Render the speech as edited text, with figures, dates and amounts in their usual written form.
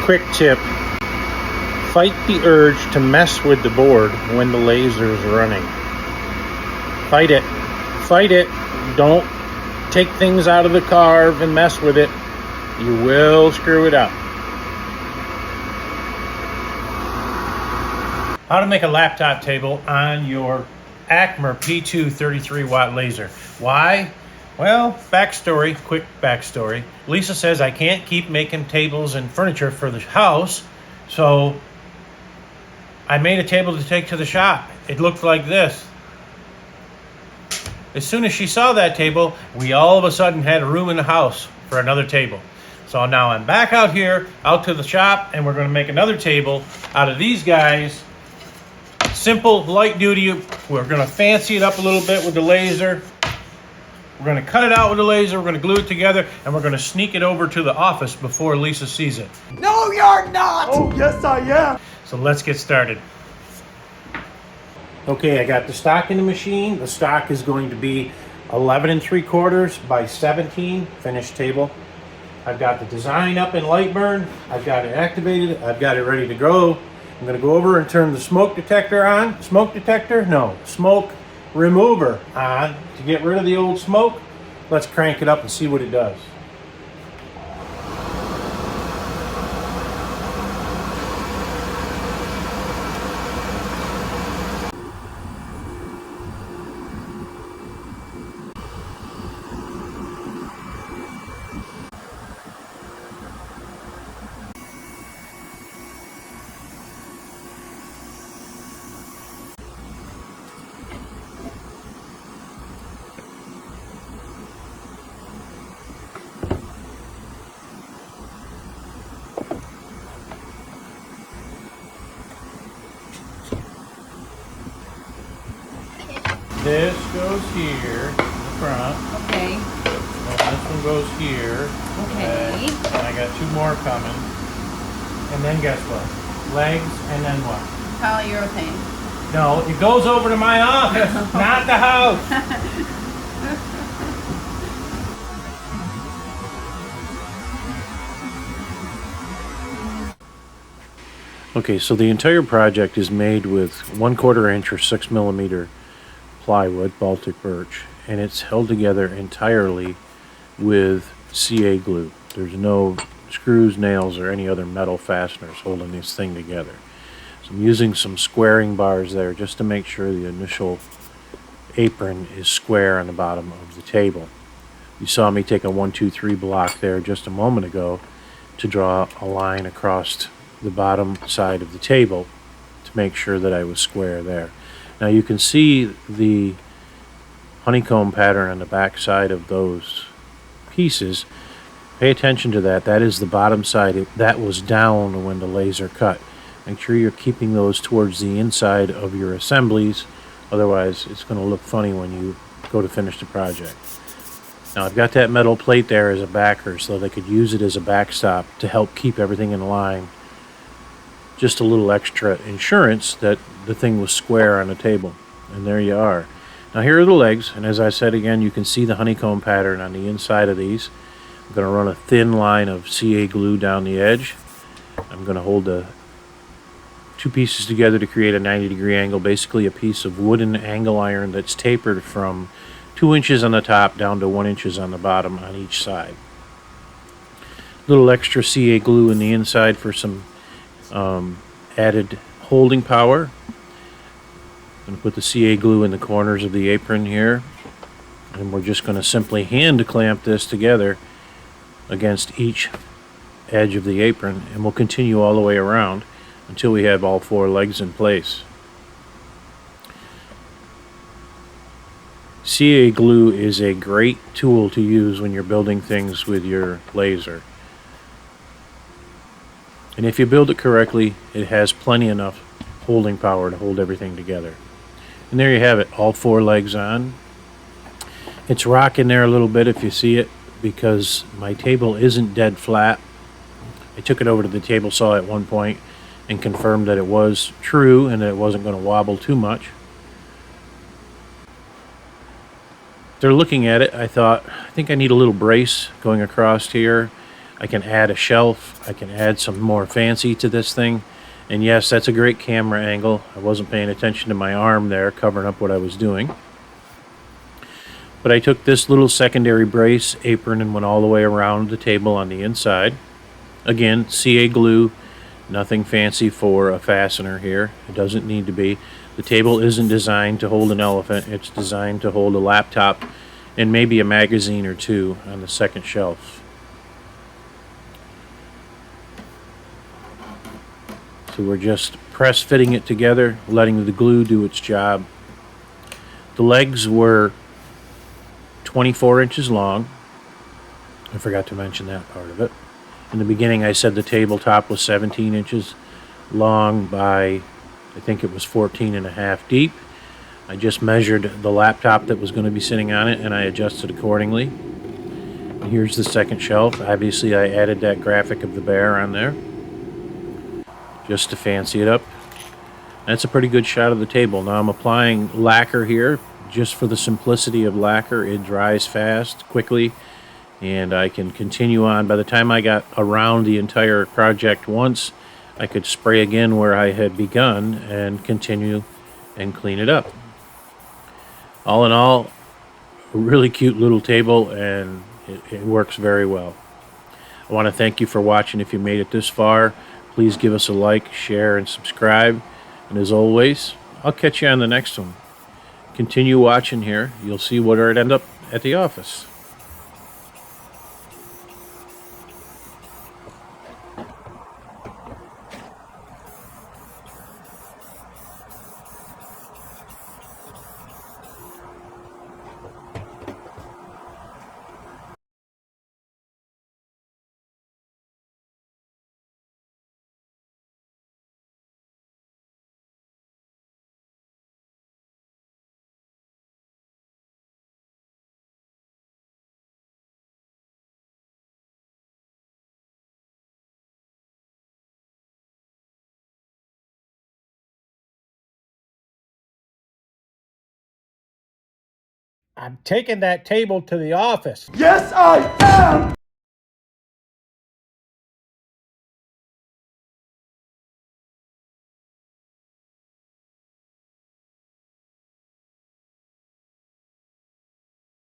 quick tip. Fight the urge to mess with the board when the laser is running. Fight it. Fight it. Don't take things out of the carve and mess with it. You will screw it up. How to make a laptop table on your Acmer P2 33 watt laser. Why? Well, quick backstory. Lisa says I can't keep making tables and furniture for the house, so I made a table to take to the shop. It looked like this. As soon as she saw that table, we all of a sudden had a room in the house for another table. So now I'm back out here, out to the shop, and we're going to make another table out of these guys. Simple, light duty. We're going to fancy it up a little bit with the laser. We're going to cut it out with the laser. We're going to glue it together, and we're going to sneak it over to the office before Lisa sees it. No, you're not! Oh, yes, I am. So let's get started. Okay, I got the stock in the machine. The stock is going to be 11 3/4 by 17 finished table. I've got the design up in Lightburn. I've got it activated. I've got it ready to go. I'm going to go over and turn the smoke detector on. Smoke detector? No, smoke remover on to get rid of the old smoke. Let's crank it up and see what it does. This goes here in the front. Okay. And this one goes here. Okay. And I got two more coming. And then guess what? Legs and then what? Polyurethane. No, it goes over to my office, not the house. Okay, so the entire project is made with 1/4 inch or 6mm plywood, Baltic birch, and it's held together entirely with CA glue. There's no screws, nails, or any other metal fasteners holding this thing together. So I'm using some squaring bars there just to make sure the initial apron is square on the bottom of the table. You saw me take a 1, 2, 3 block there just a moment ago to draw a line across the bottom side of the table to make sure that I was square there. Now you can see the honeycomb pattern on the back side of those pieces. Pay attention to that. That is the bottom side. That was down when the laser cut. Make sure you're keeping those towards the inside of your assemblies. Otherwise, it's going to look funny when you go to finish the project. Now I've got that metal plate there as a backer so they could use it as a backstop to help keep everything in line. Just a little extra insurance that the thing was square on the table. And there you are. Now here are the legs, and as I said again, you can see the honeycomb pattern on the inside of these. I'm going to run a thin line of CA glue down the edge. I'm going to hold the two pieces together to create a 90-degree angle, basically a piece of wooden angle iron that's tapered from 2 inches on the top down to 1 inch on the bottom on each side. Little extra CA glue in the inside for some added holding power. I'm going to put the CA glue in the corners of the apron here, and we're just going to simply hand clamp this together against each edge of the apron, and we'll continue all the way around until we have all 4 legs in place. CA glue is a great tool to use when you're building things with your laser. And if you build it correctly, it has plenty enough holding power to hold everything together. And there you have it, all 4 legs on. It's rocking there a little bit if you see it, because my table isn't dead flat. I took it over to the table saw at one point and confirmed that it was true and that it wasn't going to wobble too much. After looking at it, I thought, I think I need a little brace going across here. I can add a shelf. I can add some more fancy to this thing. And yes, that's a great camera angle. I wasn't paying attention to my arm there, covering up what I was doing. But I took this little secondary brace apron and went all the way around the table on the inside. Again, CA glue, nothing fancy for a fastener here. It doesn't need to be. The table isn't designed to hold an elephant. It's designed to hold a laptop and maybe a magazine or two on the second shelf. So we're just press fitting it together, letting the glue do its job. The legs were 24 inches long. I forgot to mention that part of it. In the beginning, I said the tabletop was 17 inches long by, I think it was 14 and a half deep. I just measured the laptop that was going to be sitting on it, and I adjusted accordingly. And here's the second shelf. Obviously, I added that graphic of the bear on there just to fancy it up. That's a pretty good shot of the table. Now I'm applying lacquer here just for the simplicity of lacquer. It dries fast, quickly, and I can continue on. By the time I got around the entire project once, I could spray again where I had begun and continue and clean it up. All in all, a really cute little table, and it works very well. I want to thank you for watching. If you made it this far, please give us a like, share, and subscribe. And as always, I'll catch you on the next one. Continue watching here. You'll see where it ends up at the office. I'm taking that table to the office. Yes, I am!